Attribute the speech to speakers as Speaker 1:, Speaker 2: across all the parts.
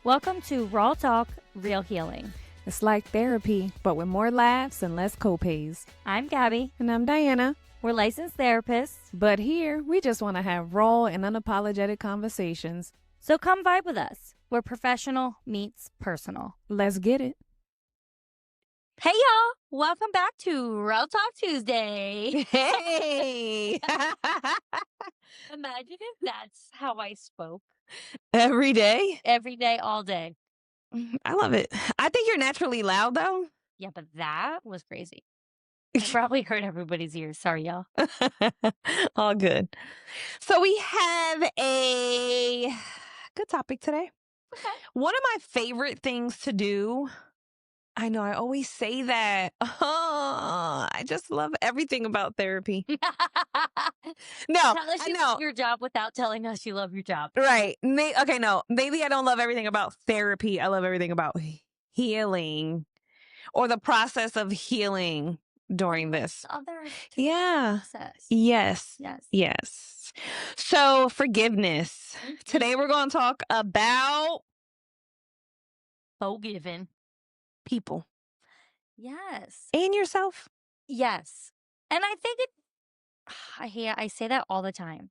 Speaker 1: Welcome to Raw Talk, Real Healing.
Speaker 2: It's like therapy, but with more laughs and less copays.
Speaker 1: I'm Gabby.
Speaker 2: And I'm Diana.
Speaker 1: We're licensed therapists.
Speaker 2: But here, we just want to have raw and unapologetic conversations.
Speaker 1: So come vibe with us. We're professional meets personal.
Speaker 2: Let's get it.
Speaker 1: Hey, y'all. Welcome back to Raw Talk Tuesday.
Speaker 3: Hey!
Speaker 1: Imagine if that's how I spoke
Speaker 3: Every day?
Speaker 1: every day, all day.
Speaker 3: I love it. I think you're naturally loud, though.
Speaker 1: Yeah, but that was crazy. I probably hurt everybody's ears. Sorry, y'all.
Speaker 3: All good. So we have a good topic today.
Speaker 1: Okay.
Speaker 3: One of my favorite things to do, I know I always say that. I just love everything about therapy. No,
Speaker 1: Tell us
Speaker 3: I
Speaker 1: you
Speaker 3: know.
Speaker 1: love your job without telling us you love your job.
Speaker 3: Right. Okay, no. Maybe I don't love everything about therapy. I love everything about healing or the process of healing during this.
Speaker 1: Other
Speaker 3: Yeah.
Speaker 1: process.
Speaker 3: Yes.
Speaker 1: Yes.
Speaker 3: Yes. So, forgiveness.
Speaker 1: Mhm.
Speaker 3: Today we're going to talk about
Speaker 1: Forgiven.
Speaker 3: people
Speaker 1: Yes.
Speaker 3: and yourself.
Speaker 1: Yes. And I think I say that all the time.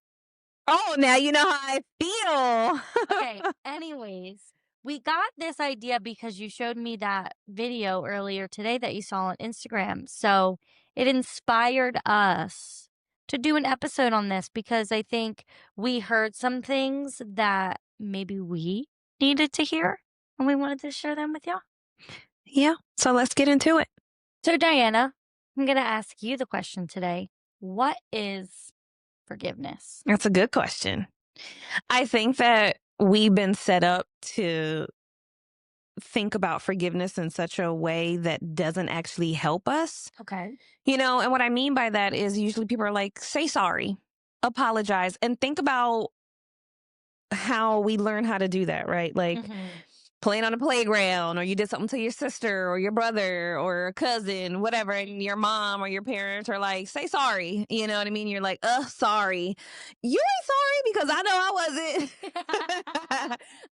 Speaker 3: Oh, now you know how I feel.
Speaker 1: Okay. Anyways, we got this idea because you showed me that video earlier today that you saw on Instagram. So it inspired us to do an episode on this because I think we heard some things that maybe we needed to hear and we wanted to share them with y'all.
Speaker 3: Yeah. So let's get into it.
Speaker 1: So, Diana, I'm going to ask you the question today. What is forgiveness?
Speaker 3: That's a good question. I think that we've been set up to think about forgiveness in such a way that doesn't actually help us.
Speaker 1: Okay.
Speaker 3: You know, and what I mean by that is usually people are like, say sorry, apologize, and think about how we learn how to do that, right? Like playing on a playground, or you did something to your sister or your brother or a cousin, whatever, and your mom or your parents are like, say sorry. You know what I mean? You're like, sorry. You ain't sorry because I know I wasn't.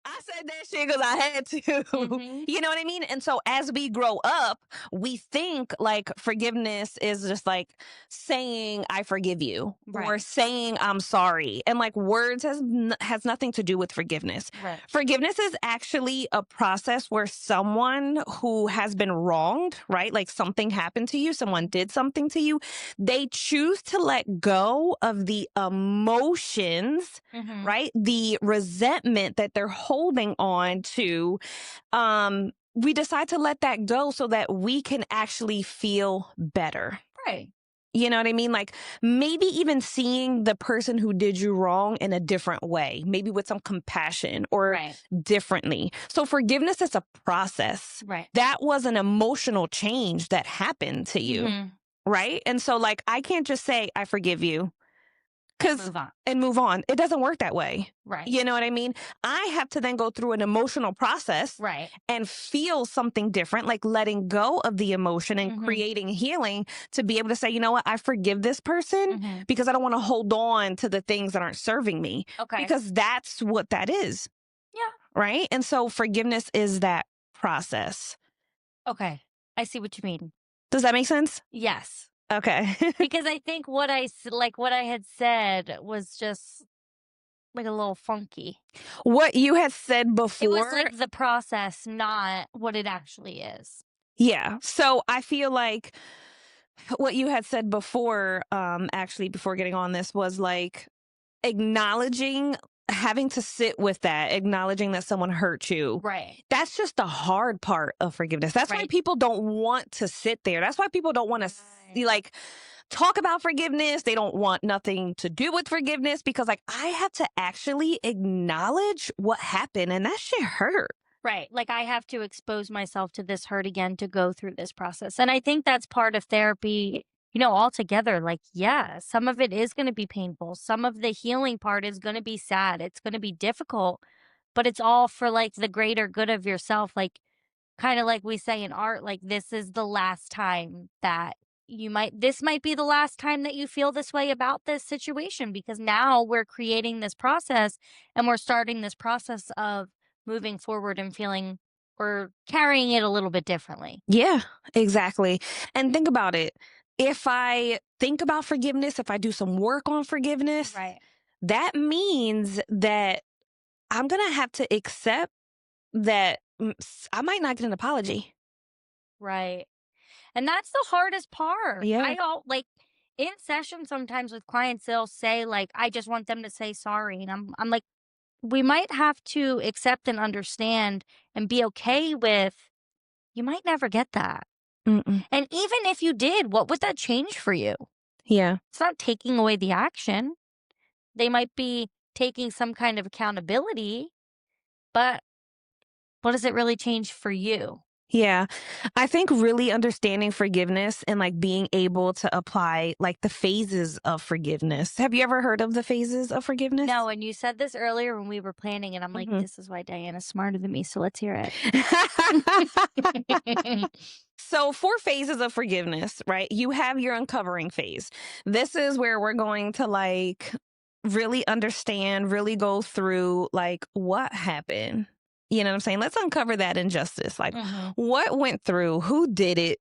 Speaker 3: I said that shit because I had to.
Speaker 1: Mhm.
Speaker 3: You know what I mean? And so as we grow up, we think like forgiveness is just like saying I forgive you or
Speaker 1: Right.
Speaker 3: saying I'm sorry. And like words has nothing to do with forgiveness.
Speaker 1: Right.
Speaker 3: Forgiveness is actually a process where someone who has been wronged, right? Like something happened to you, someone did something to you, they choose to let go of the emotions,
Speaker 1: Mhm.
Speaker 3: right? The resentment that they're holding on to. We decide to let that go so that we can actually feel better.
Speaker 1: Right.
Speaker 3: You know what I mean? Like maybe even seeing the person who did you wrong in a different way, maybe with some compassion or
Speaker 1: Right.
Speaker 3: differently. So forgiveness is a process.
Speaker 1: Right.
Speaker 3: That was an emotional change that happened to you,
Speaker 1: Mhm.
Speaker 3: right? And so like I can't just say I forgive you
Speaker 1: Move on.
Speaker 3: and move on. It doesn't work that way.
Speaker 1: Right.
Speaker 3: You know what I mean? I have to then go through an emotional process
Speaker 1: Right.
Speaker 3: and feel something different, like letting go of the emotion and
Speaker 1: Mhm.
Speaker 3: creating healing to be able to say, you know what, I forgive this person
Speaker 1: Mhm.
Speaker 3: because I don't want to hold on to the things that aren't serving me.
Speaker 1: Okay.
Speaker 3: Because that's what that is.
Speaker 1: Yeah.
Speaker 3: Right. And so forgiveness is that process.
Speaker 1: Okay. I see what you mean.
Speaker 3: Does that make sense?
Speaker 1: Yes.
Speaker 3: Okay.
Speaker 1: Because I think what I had said was just like a little funky.
Speaker 3: What you had said
Speaker 1: It
Speaker 3: before.
Speaker 1: was like the process, not what it actually is.
Speaker 3: Yeah. So I feel like what you had said before, actually, before getting on this, was like acknowledging having to sit with that, acknowledging that someone hurt you.
Speaker 1: Right.
Speaker 3: That's just the hard part of forgiveness. That's why
Speaker 1: Right.
Speaker 3: people don't want to sit there. That's why people don't want to see, like, talk about forgiveness. They don't want nothing to do with forgiveness because, like, I have to actually acknowledge what happened, and that shit hurt.
Speaker 1: Right. Like I have to expose myself to this hurt again to go through this process. And I think that's part of therapy, altogether. Like, yeah, some of it is going to be painful. Some of the healing part is going to be sad. It's going to be difficult, but it's all for like the greater good of yourself. Like, kind of like we say in art, like this is the last time that this might be the last time that you feel this way about this situation because now we're creating this process and we're starting this process of moving forward and feeling or carrying it a little bit differently.
Speaker 3: Yeah, exactly. And think about it. If I think about forgiveness, if I do some work on forgiveness,
Speaker 1: Right.
Speaker 3: that means that I'm going to have to accept that I might not get an apology.
Speaker 1: Right. And that's the hardest part.
Speaker 3: Yeah.
Speaker 1: I all like in session sometimes with clients, they'll say like, I just want them to say sorry. And I'm like, we might have to accept and understand and be okay with you might never get that.
Speaker 3: Mm-mm.
Speaker 1: And even if you did, what would that change for you?
Speaker 3: Yeah.
Speaker 1: It's not taking away the action. They might be taking some kind of accountability, but what does it really change for you?
Speaker 3: Yeah. I think really understanding forgiveness and like being able to apply like the phases of forgiveness. Have you ever heard of the phases of forgiveness?
Speaker 1: No, and you said this earlier when we were planning, and I'm like,
Speaker 3: Mhm.
Speaker 1: this is why Diana's smarter than me, so let's hear it.
Speaker 3: So, 4 phases of forgiveness, right? You have your uncovering phase. This is where we're going to like really understand, really go through like what happened. You know what I'm saying? Let's uncover that injustice. Like,
Speaker 1: Mhm.
Speaker 3: what went through? Who did it?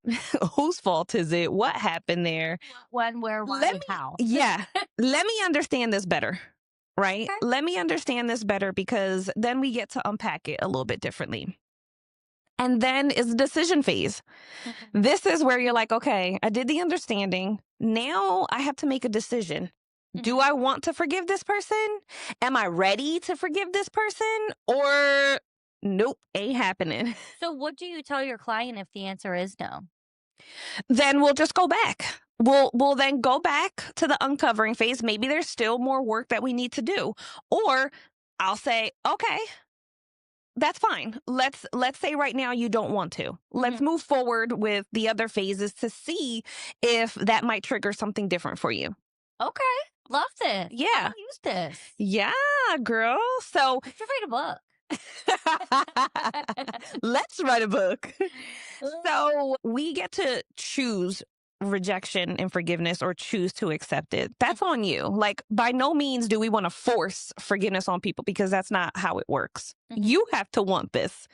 Speaker 3: Whose fault is it? What happened there?
Speaker 1: When, where, why,
Speaker 3: Let me,
Speaker 1: how.
Speaker 3: yeah, let me understand this better, right?
Speaker 1: Okay.
Speaker 3: Let me understand this better because then we get to unpack it a little bit differently. And then is the decision phase.
Speaker 1: Mhm.
Speaker 3: This is where you're like, okay, I did the understanding. Now I have to make a decision. Do
Speaker 1: Mhm.
Speaker 3: I want to forgive this person? Am I ready to forgive this person? Or nope, ain't happening.
Speaker 1: So, what do you tell your client if the answer is no?
Speaker 3: Then we'll just go back. We'll then go back to the uncovering phase. Maybe there's still more work that we need to do. Or I'll say, okay, that's fine. Let's say right now you don't want to. Let's
Speaker 1: Mhm.
Speaker 3: move forward with the other phases to see if that might trigger something different for you.
Speaker 1: Okay. Love this.
Speaker 3: Yeah.
Speaker 1: I'll use this.
Speaker 3: Yeah, girl. So
Speaker 1: I should write a book.
Speaker 3: let's write a book. So we get to choose rejection and forgiveness or choose to accept it. That's on you. Like, by no means do we want to force forgiveness on people because that's not how it works.
Speaker 1: Mhm.
Speaker 3: You have to want this.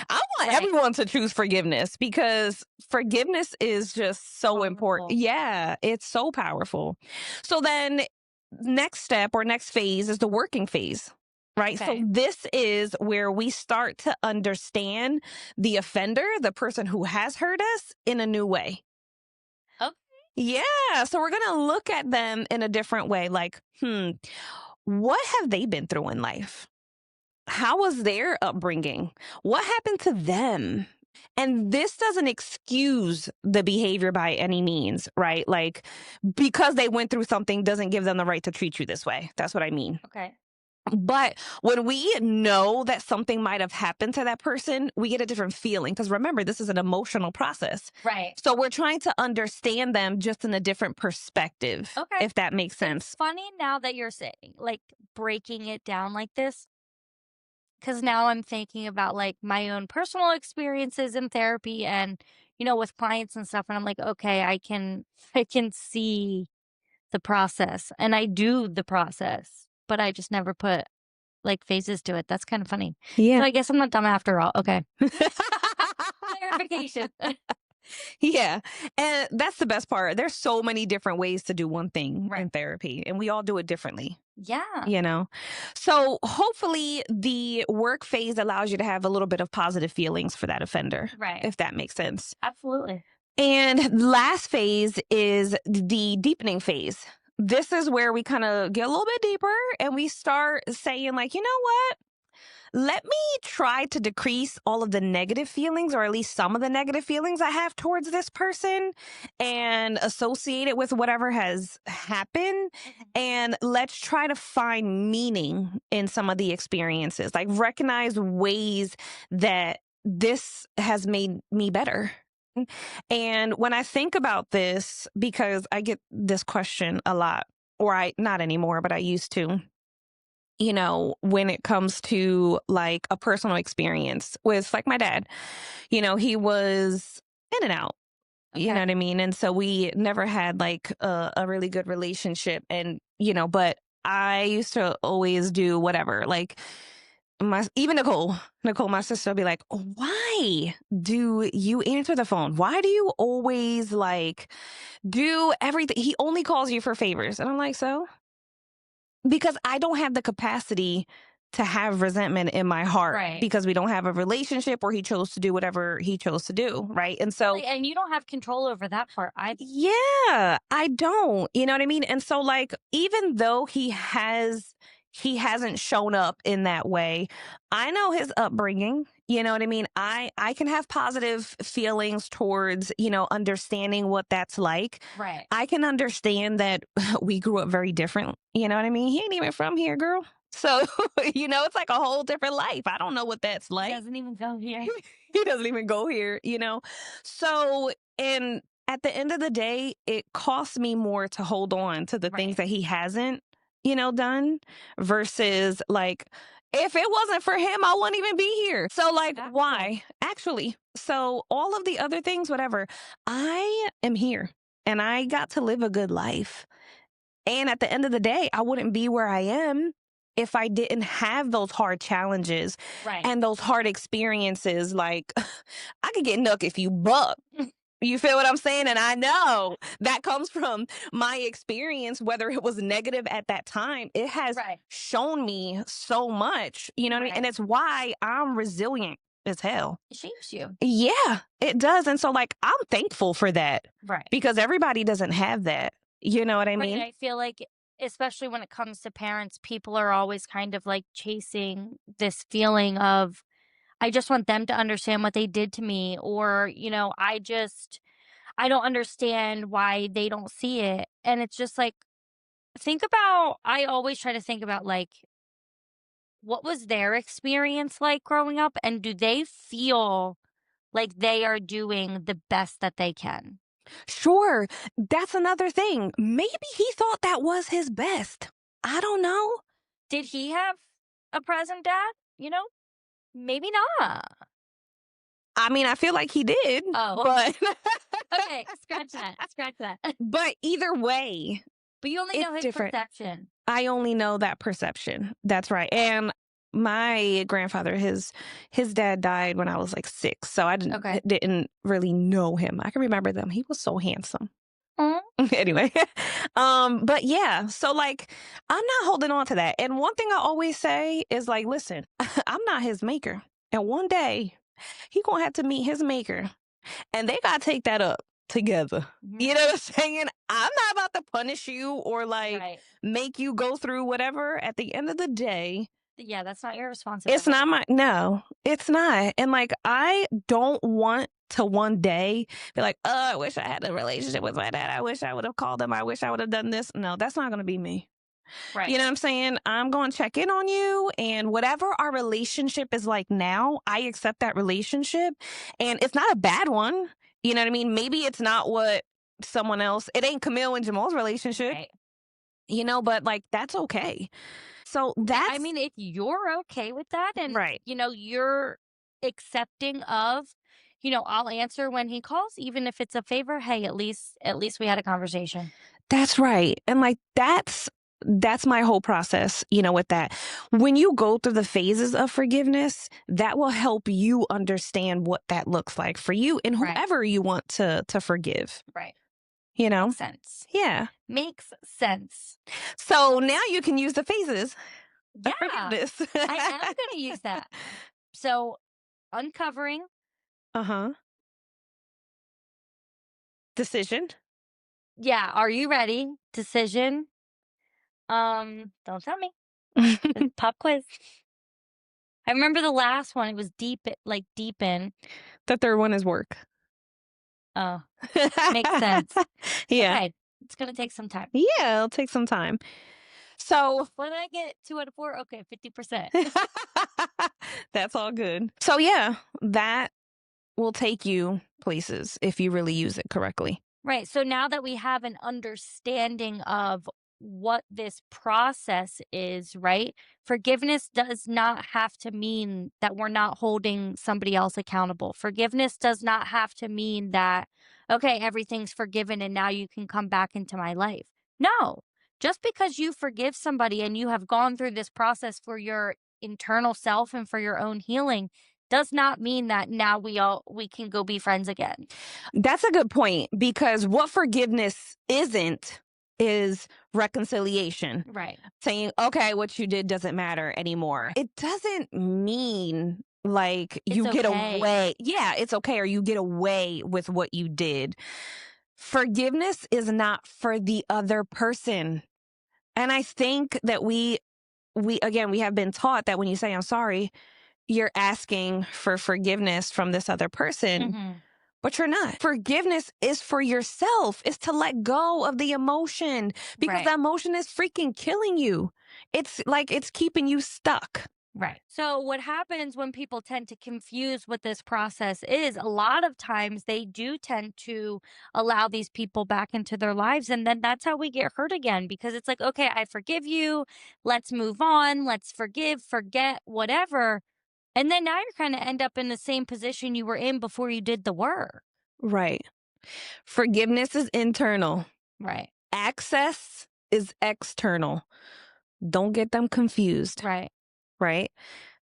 Speaker 3: I want
Speaker 1: Right.
Speaker 3: everyone to choose forgiveness because forgiveness is just so important.
Speaker 1: Powerful.
Speaker 3: Yeah, it's so powerful. So then, next step or next phase is the working phase. Right. So
Speaker 1: Okay.
Speaker 3: this is where we start to understand the offender, the person who has hurt us, in a new way.
Speaker 1: Okay.
Speaker 3: Yeah. So we're going to look at them in a different way. Like, what have they been through in life? How was their upbringing? What happened to them? And this doesn't excuse the behavior by any means, right? Like, because they went through something doesn't give them the right to treat you this way. That's what I mean.
Speaker 1: Okay.
Speaker 3: But when we know that something might have happened to that person, we get a different feeling. Because remember, this is an emotional process.
Speaker 1: Right.
Speaker 3: So we're trying to understand them just in a different perspective,
Speaker 1: Okay.
Speaker 3: if that makes sense.
Speaker 1: It's funny now that you're saying, like, breaking it down like this, because now I'm thinking about like my own personal experiences in therapy and, with clients and stuff. And I'm like, okay, I can see the process and I do the process, but I just never put like phases to it. That's kind of funny. So
Speaker 3: Yeah.
Speaker 1: I guess I'm not dumb after all. Okay. Clarification.
Speaker 3: Yeah. And that's the best part. There's so many different ways to do one thing
Speaker 1: Right.
Speaker 3: in therapy, and we all do it differently.
Speaker 1: Yeah.
Speaker 3: So hopefully the work phase allows you to have a little bit of positive feelings for that offender,
Speaker 1: Right.
Speaker 3: if that makes sense.
Speaker 1: Absolutely.
Speaker 3: And last phase is the deepening phase. This is where we kind of get a little bit deeper and we start saying, like, you know what? Let me try to decrease all of the negative feelings, or at least some of the negative feelings I have towards this person, and associate it with whatever has happened. And let's try to find meaning in some of the experiences, like recognize ways that this has made me better. And when I think about this, because I get this question a lot, or not anymore, but I used to, when it comes to like a personal experience with like my dad, he was in and out, you know
Speaker 1: Okay.
Speaker 3: what I mean? And so we never had like a really good relationship. And, but I used to always do whatever, like even Nicole, my sister will be like, why do you answer the phone? Why do you always like do everything? He only calls you for favors. And I'm like, so? Because I don't have the capacity to have resentment in my heart
Speaker 1: Right.
Speaker 3: because we don't have a relationship or he chose to do whatever he chose to do. Right. And so,
Speaker 1: And you don't have control over that part.
Speaker 3: yeah, I don't. You know what I mean? And so, like, even though he hasn't shown up in that way, I know his upbringing. You know what I mean? I can have positive feelings towards, understanding what that's like.
Speaker 1: Right.
Speaker 3: I can understand that we grew up very different. You know what I mean? He ain't even from here, girl. So, it's like a whole different life. I don't know what that's
Speaker 1: He
Speaker 3: like.
Speaker 1: doesn't even go here.
Speaker 3: He doesn't even go here, So, and at the end of the day, it costs me more to hold on to the things
Speaker 1: Right.
Speaker 3: that he hasn't, done versus like, if it wasn't for him, I wouldn't even be here. So, like,
Speaker 1: Exactly.
Speaker 3: why? Actually, so all of the other things, whatever, I am here and I got to live a good life. And at the end of the day, I wouldn't be where I am if I didn't have those hard challenges
Speaker 1: Right.
Speaker 3: and those hard experiences. Like, I could get nook if you buck. You feel what I'm saying? And I know that comes from my experience, whether it was negative at that time. It has
Speaker 1: Right.
Speaker 3: shown me so much, you know what I mean? And
Speaker 1: Right.
Speaker 3: it's why I'm resilient as hell.
Speaker 1: It shapes you.
Speaker 3: Yeah, it does. And so, like, I'm thankful for that
Speaker 1: Right.
Speaker 3: because everybody doesn't have that. You know what I
Speaker 1: Right.
Speaker 3: mean?
Speaker 1: And I feel like, especially when it comes to parents, people are always kind of like chasing this feeling of, I just want them to understand what they did to me, or, I don't understand why they don't see it. And it's just like, I always try to think about like, what was their experience like growing up? And do they feel like they are doing the best that they can?
Speaker 3: Sure. That's another thing. Maybe he thought that was his best. I don't know.
Speaker 1: Did he have a present dad? Maybe not.
Speaker 3: I mean, I feel like he did.
Speaker 1: Oh.
Speaker 3: But
Speaker 1: Okay, scratch that. Scratch that.
Speaker 3: but either way,
Speaker 1: But you only
Speaker 3: it's
Speaker 1: know his
Speaker 3: different.
Speaker 1: perception.
Speaker 3: I only know that perception. That's right. And my grandfather, his dad died when I was like 6, so I didn't really know him. I can remember them. He was so handsome.
Speaker 1: Mhm.
Speaker 3: Anyway, but yeah, so like I'm not holding on to that. And one thing I always say is like, listen, I'm not his maker. And one day he gonna have to meet his maker and they gotta take that up together. You know what I'm saying? I'm not about to punish you or like
Speaker 1: Right.
Speaker 3: make you go through whatever. At the end of the day,
Speaker 1: Yeah, that's not your responsibility.
Speaker 3: it's not no, it's not. And like, I don't want to one day be like, oh, I wish I had a relationship with my dad. I wish I would have called him. I wish I would have done this. No, that's not going to be me.
Speaker 1: Right.
Speaker 3: You know what I'm saying? I'm going to check in on you, and whatever our relationship is like now, I accept that relationship. And it's not a bad one. You know what I mean? Maybe it's not what someone else, it ain't Camille and Jamal's relationship,
Speaker 1: Right.
Speaker 3: but like, that's okay. So that's,
Speaker 1: I mean, if you're okay with that and,
Speaker 3: right.
Speaker 1: You're accepting of, I'll answer when he calls, even if it's a favor. Hey, at least we had a conversation.
Speaker 3: That's right. And like, that's my whole process, with that. When you go through the phases of forgiveness, that will help you understand what that looks like for you and
Speaker 1: Right.
Speaker 3: whoever you want to forgive,
Speaker 1: Right.
Speaker 3: Makes
Speaker 1: sense.
Speaker 3: Yeah.
Speaker 1: Makes sense.
Speaker 3: So now you can use the phases of
Speaker 1: Yeah,
Speaker 3: forgiveness.
Speaker 1: I am going to use that. So, uncovering.
Speaker 3: Uh-huh. Decision.
Speaker 1: Yeah, are you ready? Decision. Don't tell me. It's pop quiz. I remember the last one. It was deep in.
Speaker 3: The third one is work.
Speaker 1: Oh, makes sense.
Speaker 3: Yeah.
Speaker 1: Okay, it's gonna take some time.
Speaker 3: Yeah, it'll take some time. So
Speaker 1: What did I get? 2 out of 4. Okay, 50%.
Speaker 3: that's all good. So yeah, that will take you places if you really use it correctly.
Speaker 1: Right. So now that we have an understanding of what this process is, right? Forgiveness does not have to mean that we're not holding somebody else accountable. Forgiveness does not have to mean that, okay, everything's forgiven and now you can come back into my life. No. Just because you forgive somebody and you have gone through this process for your internal self and for your own healing does not mean that now we can go be friends again.
Speaker 3: That's a good point, because what forgiveness isn't is reconciliation.
Speaker 1: Right.
Speaker 3: Saying, okay, what you did doesn't matter anymore. It doesn't mean like
Speaker 1: It's
Speaker 3: you get
Speaker 1: okay.
Speaker 3: away. Yeah, it's okay, or you get away with what you did. Forgiveness is not for the other person. And I think that we again, we have been taught that when you say I'm sorry, you're asking for forgiveness from this other person.
Speaker 1: Mhm.
Speaker 3: But you're not. Forgiveness is for yourself. It's to let go of the emotion, because
Speaker 1: Right.
Speaker 3: the emotion is freaking killing you. It's like it's keeping you stuck.
Speaker 1: Right. So, what happens when people tend to confuse what this process is, a lot of times they do tend to allow these people back into their lives. And then that's how we get hurt again, because it's like, okay, I forgive you. Let's move on. Let's forgive, forget, whatever. And then now you're kind of end up in the same position you were in before you did the work.
Speaker 3: Right. Forgiveness is internal.
Speaker 1: Right.
Speaker 3: Access is external. Don't get them confused.
Speaker 1: Right.
Speaker 3: Right.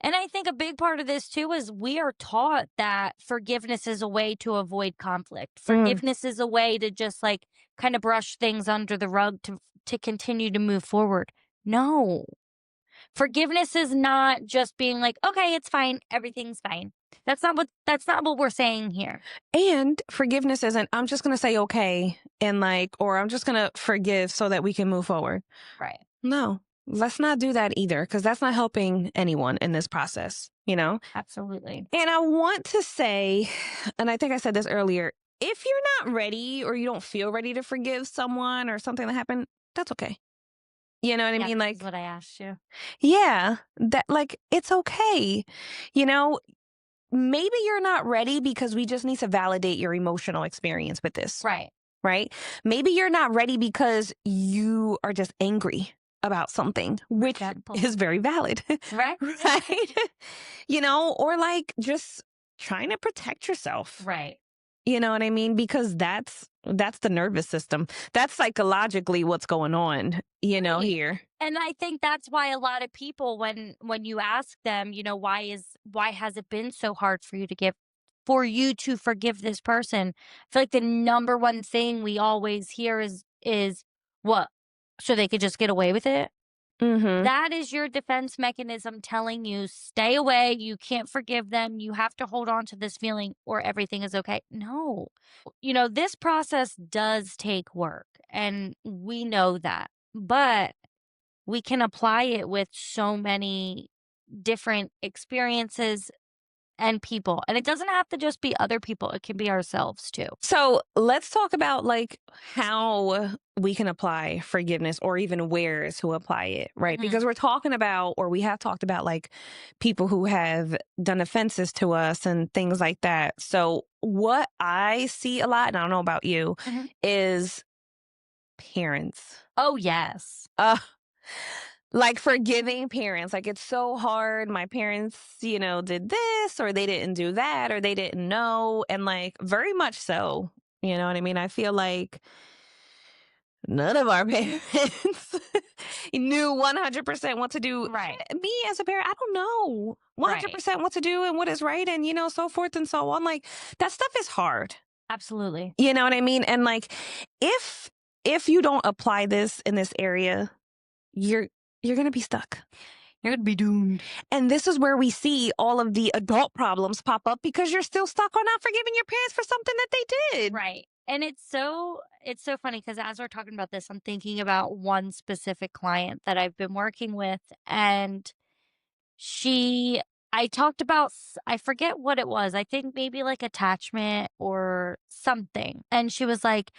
Speaker 1: And I think a big part of this too is we are taught that forgiveness is a way to avoid conflict. Forgiveness is a way to just like kind of brush things under the rug to continue to move forward. No. Forgiveness is not just being like, okay, it's fine, everything's fine. That's not what we're saying here.
Speaker 3: And forgiveness isn't, I'm just going to say okay and like, or I'm just going to forgive so that we can move forward.
Speaker 1: Right.
Speaker 3: No, let's not do that either, because that's not helping anyone in this process, you know?
Speaker 1: Absolutely.
Speaker 3: And I want to say, and I think I said this earlier, if you're not ready or you don't feel ready to forgive someone or something that happened, that's okay. You know what I
Speaker 1: Yeah,
Speaker 3: mean?
Speaker 1: this
Speaker 3: Like,
Speaker 1: is what I asked you.
Speaker 3: yeah, that like, it's okay. You know, maybe you're not ready because we just need to validate your emotional experience with this,
Speaker 1: Right.
Speaker 3: right? Maybe you're not ready because you are just angry about something, which
Speaker 1: Example.
Speaker 3: is very valid.
Speaker 1: Right.
Speaker 3: Right. You know, or like just trying to protect yourself.
Speaker 1: Right.
Speaker 3: You know what I mean? Because that's the nervous system. That's psychologically what's going on, you know,
Speaker 1: Right.
Speaker 3: here.
Speaker 1: And I think that's why a lot of people, when you ask them, you know, why has it been so hard for you to forgive this person? I feel like the number one thing we always hear is what? So they could just get away with it?
Speaker 3: Mm-hmm.
Speaker 1: That is your defense mechanism telling you, stay away, you can't forgive them, you have to hold on to this feeling or everything is okay. No. You know, this process does take work, and we know that. But we can apply it with so many different experiences and people. And it doesn't have to just be other people, it can be ourselves too.
Speaker 3: So let's talk about like how we can apply forgiveness, or even where to apply it, right?
Speaker 1: Mhm.
Speaker 3: Because we're talking about, or we have talked about like people who have done offenses to us and things like that. So what I see a lot, and I don't know about you,
Speaker 1: Mhm.
Speaker 3: is parents.
Speaker 1: Oh, yes.
Speaker 3: Like forgiving parents. Like it's so hard. My parents, you know, did this or they didn't do that or they didn't know. And like very much so. You know what I mean? I feel like none of our parents knew 100% what to do.
Speaker 1: Right.
Speaker 3: Me as a parent, I don't know 100% what to do and what is right, and, you know, so forth and so on. Like that stuff is hard.
Speaker 1: Absolutely.
Speaker 3: You know what I mean? And like if you don't apply this in this area, you're going to be stuck.
Speaker 1: You're going to be doomed.
Speaker 3: And this is where we see all of the adult problems pop up, because you're still stuck on not forgiving your parents for something that they did.
Speaker 1: Right. And it's so funny because as we're talking about this, I'm thinking about one specific client that I've been working with, and I talked about, I forget what it was. I think maybe like attachment or something. And she was like,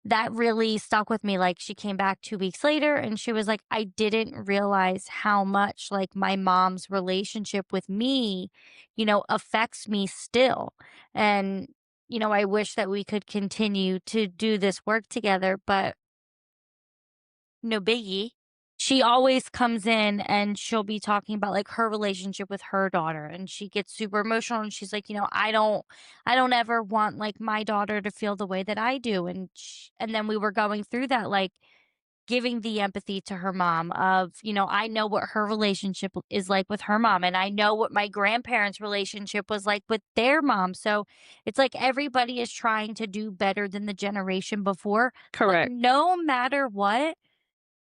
Speaker 1: that really stuck with me. Like she came back 2 weeks later and she was like, I didn't realize how much like my mom's relationship with me, you know, affects me still. And, you know, I wish that we could continue to do this work together, but no biggie. She always comes in and she'll be talking about like her relationship with her daughter, and she gets super emotional and she's like, you know, I don't ever want like my daughter to feel the way that I do. And then we were going through that, like, giving the empathy to her mom of, I know what her relationship is like with her mom, and I know what my grandparents' relationship was like with their mom. So it's like everybody is trying to do better than the generation before. But
Speaker 3: Correct.
Speaker 1: no matter what,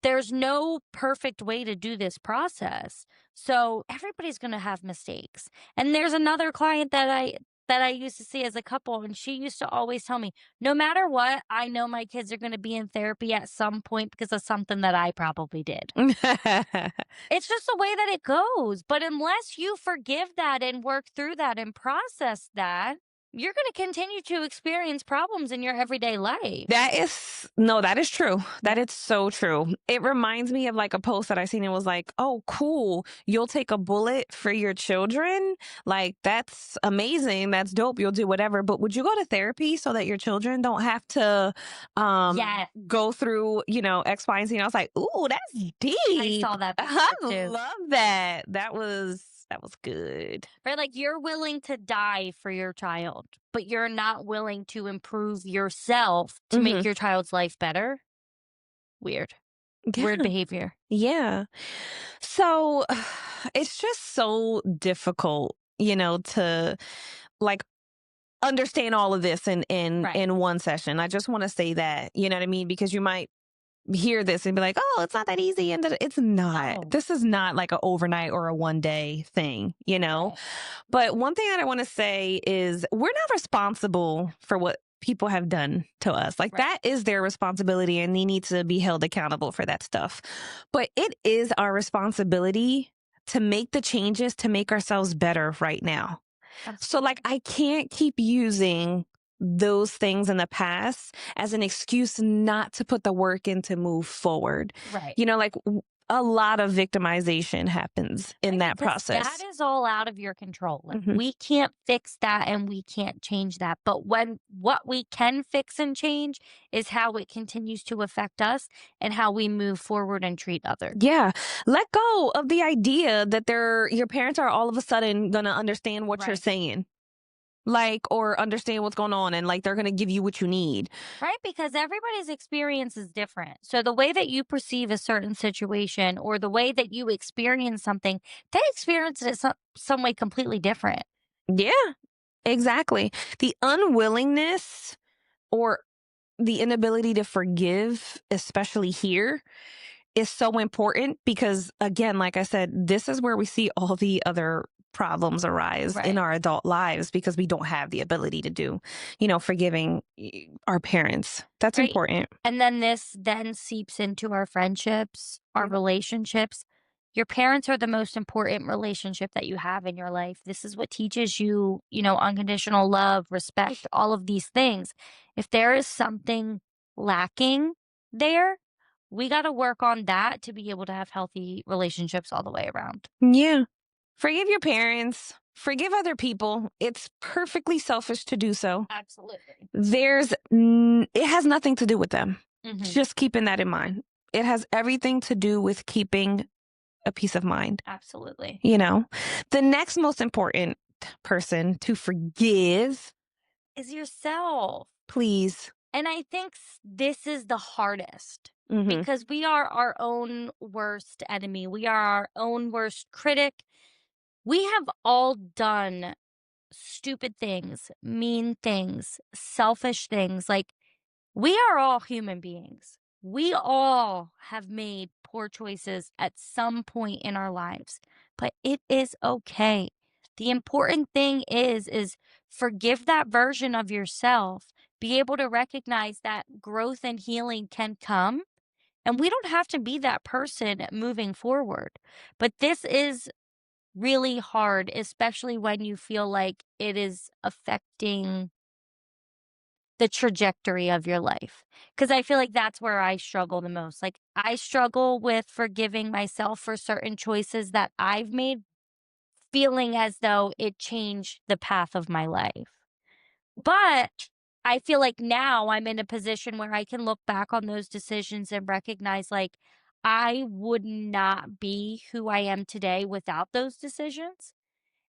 Speaker 1: there's no perfect way to do this process. So everybody's going to have mistakes. And there's another client that I used to see as a couple, and she used to always tell me, no matter what, I know my kids are going to be in therapy at some point because of something that I probably did. It's just the way that it goes. But unless you forgive that and work through that and process that, you're going to continue to experience problems in your everyday life.
Speaker 3: That is true. That is so true. It reminds me of like a post that I seen. It was like, oh, cool. You'll take a bullet for your children. Like, that's amazing. That's dope. You'll do whatever. But would you go to therapy so that your children don't have to
Speaker 1: Yeah,
Speaker 3: go through, X, Y, and Z? And I was like, ooh, that's deep.
Speaker 1: I saw that
Speaker 3: I
Speaker 1: picture too.
Speaker 3: love that. That was good.
Speaker 1: Right? Like you're willing to die for your child, but you're not willing to improve yourself to make
Speaker 3: Mhm.
Speaker 1: your child's life better. Weird. Weird
Speaker 3: Yeah.
Speaker 1: behavior.
Speaker 3: Yeah. So it's just so difficult, to like understand all of this in
Speaker 1: Right.
Speaker 3: in one session. I just want to say that, you know what I mean? Because you might hear this and be like, "Oh, it's not that easy." And it's not.
Speaker 1: No.
Speaker 3: This is not like a overnight or a one day thing,
Speaker 1: Right.
Speaker 3: But one thing that I want to say is we're not responsible for what people have done to us. Like,
Speaker 1: Right.
Speaker 3: that is their responsibility and they need to be held accountable for that stuff. But it is our responsibility to make the changes to make ourselves better right now. So, like, I can't keep using those things in the past as an excuse not to put the work in to move forward.
Speaker 1: Right.
Speaker 3: Like, a lot of victimization happens in
Speaker 1: Right,
Speaker 3: that
Speaker 1: because
Speaker 3: process.
Speaker 1: that is all out of your control. Like
Speaker 3: Mhm.
Speaker 1: we can't fix that and we can't change that. But when what we can fix and change is how it continues to affect us and how we move forward and treat others.
Speaker 3: Yeah. Let go of the idea that your parents are all of a sudden going to understand what you're
Speaker 1: Right.
Speaker 3: saying. Like, or understand what's going on, and like they're going to give you what you need.
Speaker 1: Right? Because everybody's experience is different. So the way that you perceive a certain situation or the way that you experience something, they experience it some way completely different.
Speaker 3: Yeah, exactly. The unwillingness or the inability to forgive, especially here, is so important because, again, like I said, this is where we see all the other problems arise in
Speaker 1: Right.
Speaker 3: our adult lives because we don't have the ability to do, forgiving our parents. That's
Speaker 1: Right.
Speaker 3: important.
Speaker 1: And then this then seeps into our friendships, our
Speaker 3: Yep.
Speaker 1: relationships. Your parents are the most important relationship that you have in your life. This is what teaches you, unconditional love, respect, all of these things. If there is something lacking there, we got to work on that to be able to have healthy relationships all the way around.
Speaker 3: Yeah. Forgive your parents. Forgive other people. It's perfectly selfish to do so.
Speaker 1: Absolutely.
Speaker 3: It has nothing to do with them.
Speaker 1: Mhm.
Speaker 3: Just keeping that in mind. It has everything to do with keeping a peace of mind.
Speaker 1: Absolutely.
Speaker 3: The next most important person to forgive,
Speaker 1: Is yourself.
Speaker 3: please.
Speaker 1: And I think this is the hardest
Speaker 3: Mhm.
Speaker 1: because we are our own worst enemy. We are our own worst critic. We have all done stupid things, mean things, selfish things. Like, we are all human beings. We all have made poor choices at some point in our lives, but it is okay. The important thing is forgive that version of yourself. Be able to recognize that growth and healing can come, and we don't have to be that person moving forward. But this is really hard, especially when you feel like it is affecting the trajectory of your life. Because I feel like that's where I struggle the most. Like, I struggle with forgiving myself for certain choices that I've made, feeling as though it changed the path of my life. But I feel like now I'm in a position where I can look back on those decisions and recognize, like, I would not be who I am today without those decisions.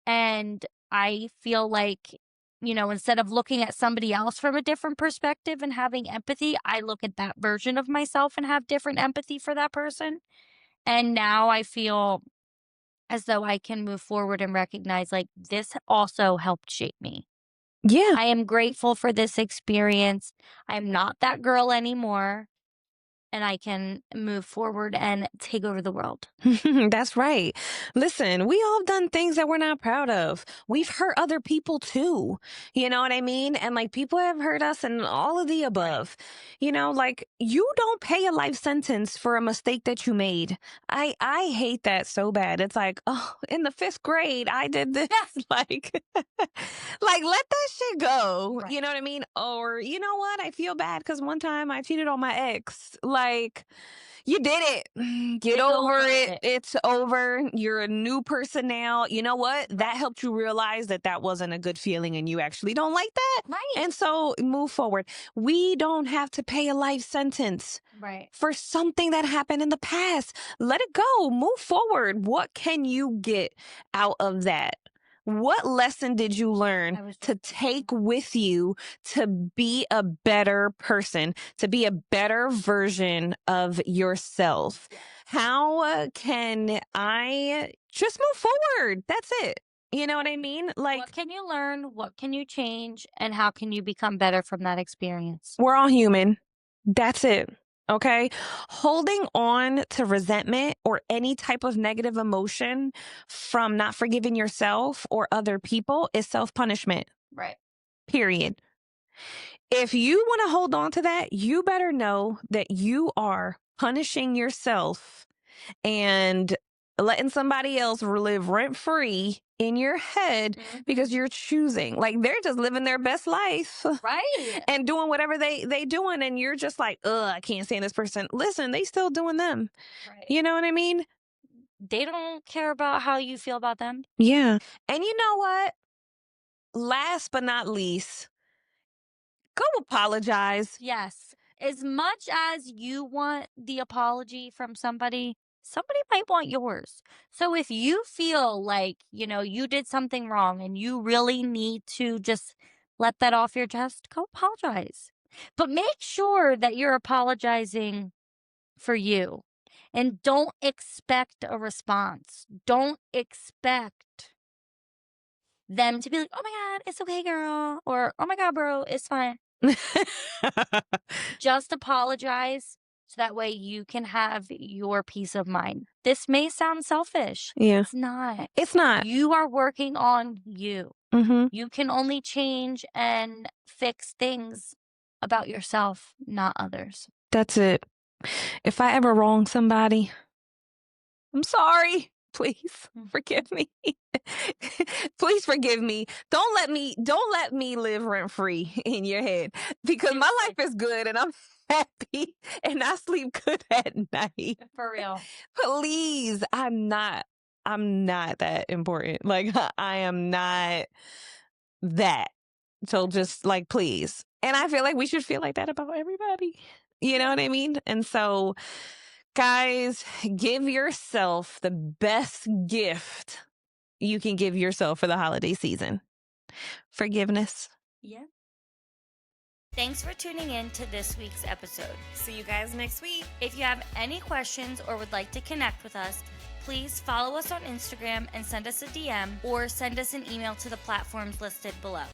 Speaker 1: And I feel like instead of looking at somebody else from a different perspective and having empathy, I look at that version of myself and have different empathy for that person. And now I feel as though I can move forward and recognize, like, this also helped shape me.
Speaker 3: Yeah.
Speaker 1: I am grateful for this experience. I'm not that girl anymore. And I can move forward and take over the world.
Speaker 3: That's right. Listen, we all have done things that we're not proud of. We've hurt other people too. You know what I mean? And like people have hurt us and all of the above. Like you don't pay a life sentence for a mistake that you made. I hate that so bad. It's like, oh, in the 5th grade, I did this. Like, like let that shit go.
Speaker 1: Right.
Speaker 3: You know what I mean? Or you know what? I feel bad because one time I cheated on my ex. Like, you did it. Get over it. It's over. You're a new person now. You know what? That helped you realize that that wasn't a good feeling and you actually don't like that.
Speaker 1: Right.
Speaker 3: And so move forward. We don't have to pay a life sentence
Speaker 1: Right.
Speaker 3: for something that happened in the past. Let it go. Move forward. What can you get out of that? What lesson did you learn to take with you to be a better person, to be a better version of yourself? How can I just move forward? That's it. You know what I mean? Like,
Speaker 1: what can you learn? What can you change? And how can you become better from that experience?
Speaker 3: we're all human. That's it. Okay. Holding on to resentment or any type of negative emotion from not forgiving yourself or other people is self-punishment.
Speaker 1: Right.
Speaker 3: Period. If you want to hold on to that, you better know that you are punishing yourself and letting somebody else live rent free in your head because you're choosing. Like they're just living their best life.
Speaker 1: Right.
Speaker 3: And doing whatever they doing, and you're just like, ugh, I can't stand this person. Listen, they still doing them.
Speaker 1: Right.
Speaker 3: You know what I mean?
Speaker 1: They don't care about how you feel about them.
Speaker 3: Yeah. And you know what? Last but not least, go apologize.
Speaker 1: Yes. As much as you want the apology from somebody might want yours. So if you feel like, you did something wrong and you really need to just let that off your chest, go apologize. But make sure that you're apologizing for you. And don't expect a response. Don't expect them to be like, oh my God, it's okay, girl. Or, oh my God, bro, it's fine. Just apologize so that way you can have your peace of mind. This may sound selfish.
Speaker 3: Yeah.
Speaker 1: It's not.
Speaker 3: It's not.
Speaker 1: You are working on you.
Speaker 3: Mm-hmm.
Speaker 1: You can only change and fix things about yourself, not others.
Speaker 3: That's it. If I ever wrong somebody, I'm sorry. Please forgive me. Please forgive me. Don't let me live rent free in your head because my life is good and I'm happy and I sleep good at night.
Speaker 1: For real.
Speaker 3: Please, I'm not that important. Like I am not that. So just like please. And I feel like we should feel like that about everybody. You know what I mean? And so guys, give yourself the best gift you can give yourself for the holiday season. Forgiveness.
Speaker 1: Yeah. Thanks for tuning in to this week's episode.
Speaker 2: See you guys next week.
Speaker 1: If you have any questions or would like to connect with us, please follow us on Instagram and send us a DM or send us an email to the platforms listed below.